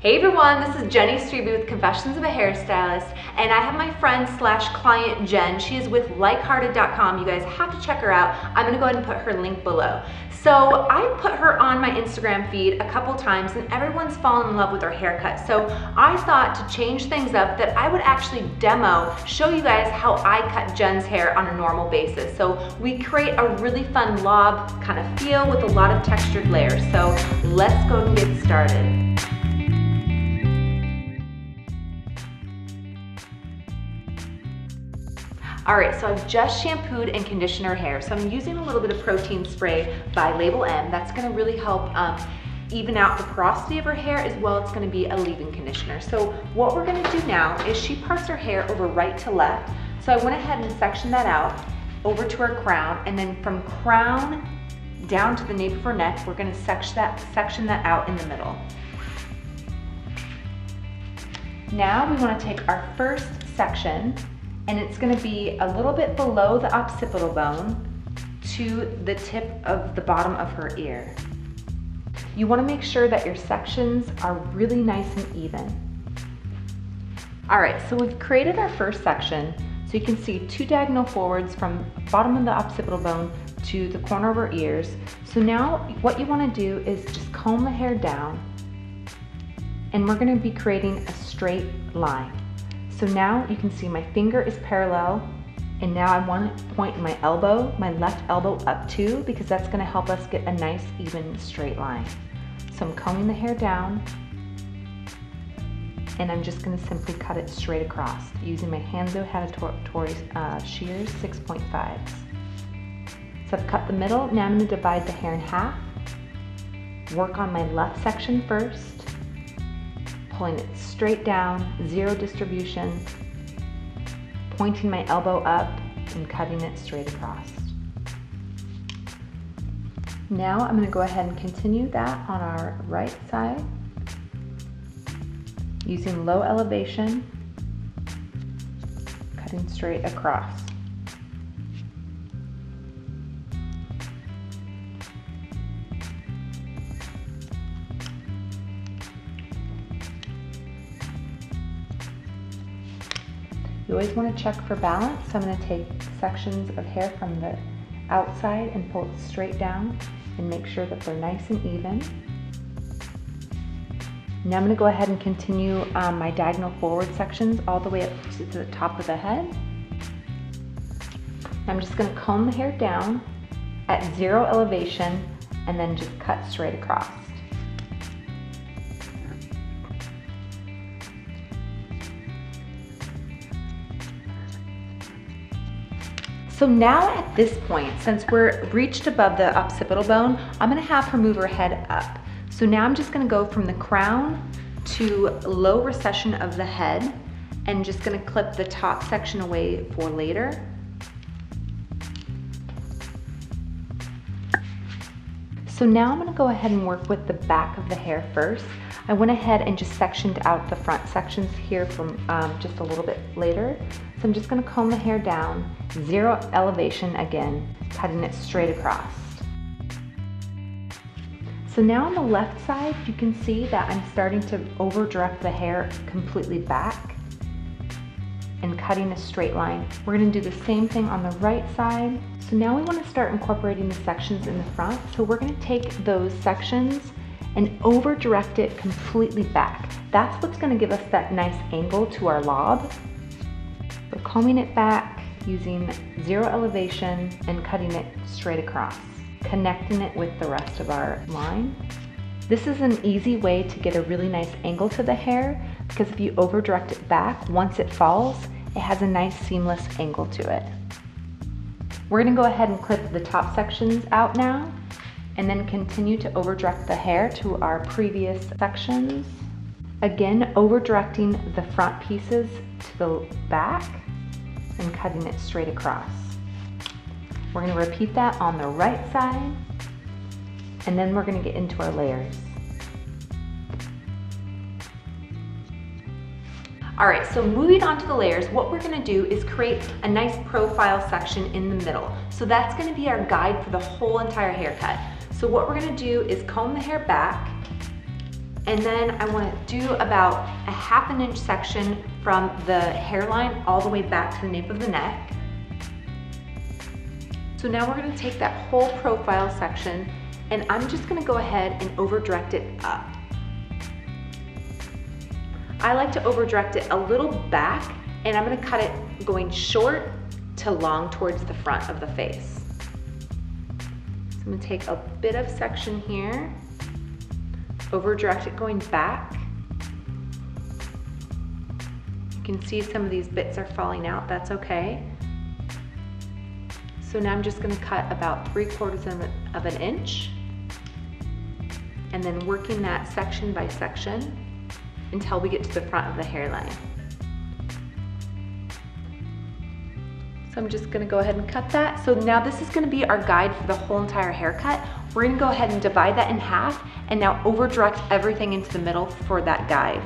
Hey everyone, this is Jenny Strebe with Confessions of a Hairstylist, and I have my friend slash client Jen. She is with likehearted.com. You guys have to check her out. I'm gonna go ahead and put her link below. So I put her on my Instagram feed a couple times and everyone's fallen in love with her haircut. So I thought to change things up that I would actually show you guys how I cut Jen's hair on a normal basis. So we create a really fun lob kind of feel with a lot of textured layers. So let's go and get started. All right, so I've just shampooed and conditioned her hair. So I'm using a little bit of protein spray by Label M. That's gonna really help even out the porosity of her hair, as well it's gonna be a leave-in conditioner. So what we're gonna do now is she parts her hair over right to left. So I went ahead and sectioned that out over to her crown, and then from crown down to the nape of her neck, we're gonna section that out in the middle. Now we wanna take our first section, and it's gonna be a little bit below the occipital bone to the tip of the bottom of her ear. You wanna make sure that your sections are really nice and even. All right, so we've created our first section. So you can see 2 diagonal forwards from the bottom of the occipital bone to the corner of her ears. So now what you wanna do is just comb the hair down, and we're gonna be creating a straight line. So now you can see my finger is parallel, and now I want to point my elbow, my left elbow up too, because that's going to help us get a nice even straight line. So I'm combing the hair down, and I'm just going to simply cut it straight across using my Hanzo Hattori shears 6.5s. So I've cut the middle. Now I'm going to divide the hair in half, work on my left section first, pulling it straight down, zero distribution, pointing my elbow up and cutting it straight across. Now I'm going to go ahead and continue that on our right side using low elevation, cutting straight across. You always want to check for balance, so I'm going to take sections of hair from the outside and pull it straight down and make sure that they're nice and even. Now I'm going to go ahead and continue my diagonal forward sections all the way up to the top of the head. I'm just going to comb the hair down at zero elevation and then just cut straight across. So now at this point, since we're reached above the occipital bone, I'm gonna have her move her head up. So now I'm just gonna go from the crown to low recession of the head and just gonna clip the top section away for later. So now I'm gonna go ahead and work with the back of the hair first. I went ahead and just sectioned out the front sections here from just a little bit later. So I'm just gonna comb the hair down, zero elevation again, cutting it straight across. So now on the left side, you can see that I'm starting to over direct the hair completely back and cutting a straight line. We're gonna do the same thing on the right side. So now we wanna start incorporating the sections in the front. So we're gonna take those sections and over direct it completely back. That's what's gonna give us that nice angle to our lob. So combing it back using zero elevation and cutting it straight across, connecting it with the rest of our line. This is an easy way to get a really nice angle to the hair, because if you over direct it back, once it falls, it has a nice seamless angle to it. We're gonna go ahead and clip the top sections out now, and then continue to over direct the hair to our previous sections. Again, over directing the front pieces to the back and cutting it straight across. We're gonna repeat that on the right side, and then we're gonna get into our layers. All right, so moving on to the layers, what we're gonna do is create a nice profile section in the middle. So that's gonna be our guide for the whole entire haircut. So what we're gonna do is comb the hair back, And then I want to do about a 1/2 inch section from the hairline all the way back to the nape of the neck. So now we're going to take that whole profile section and I'm just going to go ahead and over direct it up. I like to over direct it a little back, and I'm going to cut it going short to long towards the front of the face. So I'm going to take a bit of section here, over direct it going back. You can see some of these bits are falling out, that's okay. So now I'm just going to cut about 3/4 of an inch, and then working that section by section until we get to the front of the hairline. So I'm just going to go ahead and cut that. So now this is going to be our guide for the whole entire haircut. We're going to go ahead and divide that in half and now over direct everything into the middle for that guide.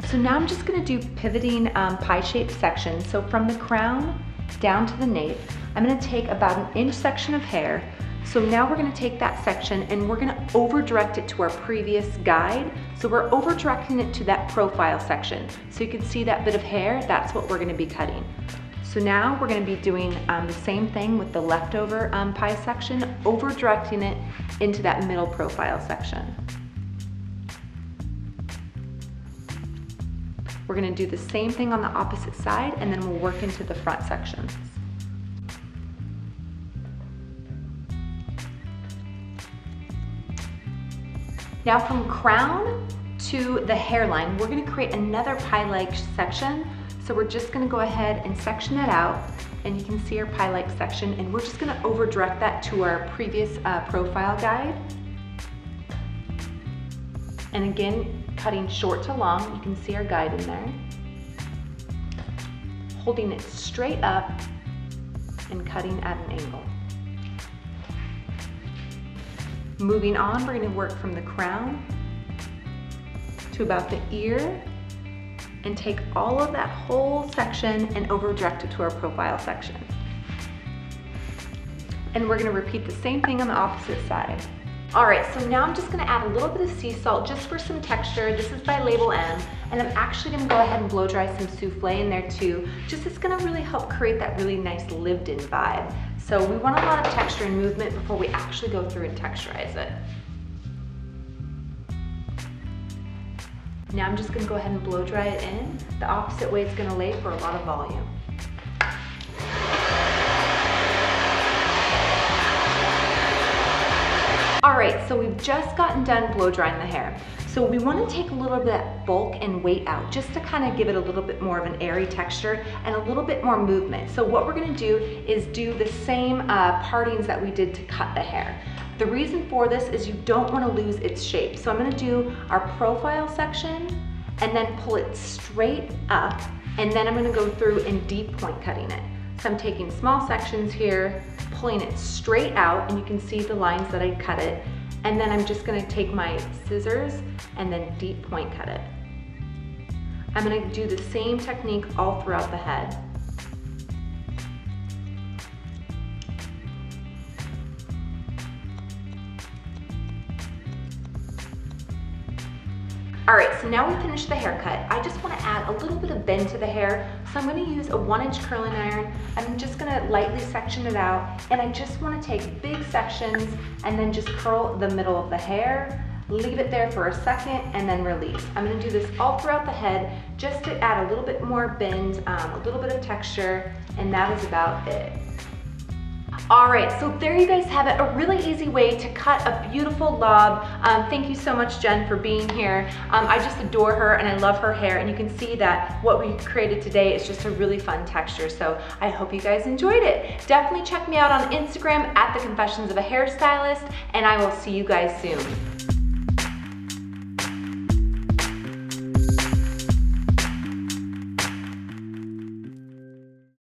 So now I'm just going to do pivoting pie-shaped sections. So from the crown down to the nape, I'm going to take about an inch section of hair. So now we're going to take that section and we're going to over direct it to our previous guide. So we're over directing it to that profile section. So you can see that bit of hair, that's what we're going to be cutting. So now we're going to be doing the same thing with the leftover pie section, over directing it into that middle profile section. We're going to do the same thing on the opposite side, and then we'll work into the front sections. Now from crown to the hairline, we're going to create another pie-like section. So we're just going to go ahead and section that out, and you can see our pie-like section, and we're just going to over direct that to our previous profile guide. And again, cutting short to long, you can see our guide in there. Holding it straight up and cutting at an angle. Moving on, we're going to work from the crown to about the ear and take all of that whole section and over direct it to our profile section. And we're going to repeat the same thing on the opposite side. Alright, so now I'm just going to add a little bit of sea salt just for some texture. This is by Label M, and I'm actually going to go ahead and blow dry some souffle in there too. Just it's going to really help create that really nice lived-in vibe. So we want a lot of texture and movement before we actually go through and texturize it. Now I'm just going to go ahead and blow dry it in. The opposite way it's going to lay for a lot of volume. Alright, so we've just gotten done blow drying the hair. So we want to take a little bit of bulk and weight out just to kind of give it a little bit more of an airy texture and a little bit more movement. So what we're going to do is do the same partings that we did to cut the hair. The reason for this is you don't want to lose its shape. So I'm going to do our profile section and then pull it straight up, and then I'm going to go through and deep point cutting it. So I'm taking small sections here, pulling it straight out, and you can see the lines that I cut it. And then I'm just going to take my scissors and then deep point cut it. I'm going to do the same technique all throughout the head. Alright, so now we finished the haircut. I just want to add a little bit of bend to the hair. So I'm going to use a 1-inch curling iron. I'm just going to lightly section it out, and I just want to take big sections and then just curl the middle of the hair, leave it there for a second, and then release. I'm going to do this all throughout the head just to add a little bit more bend, a little bit of texture, and that is about it. Alright, so there you guys have it, a really easy way to cut a beautiful lob. Thank you so much, Jen, for being here. I just adore her and I love her hair, and you can see that what we created today is just a really fun texture, so I hope you guys enjoyed it. Definitely check me out on Instagram at The Confessions of a Hairstylist, and I will see you guys soon.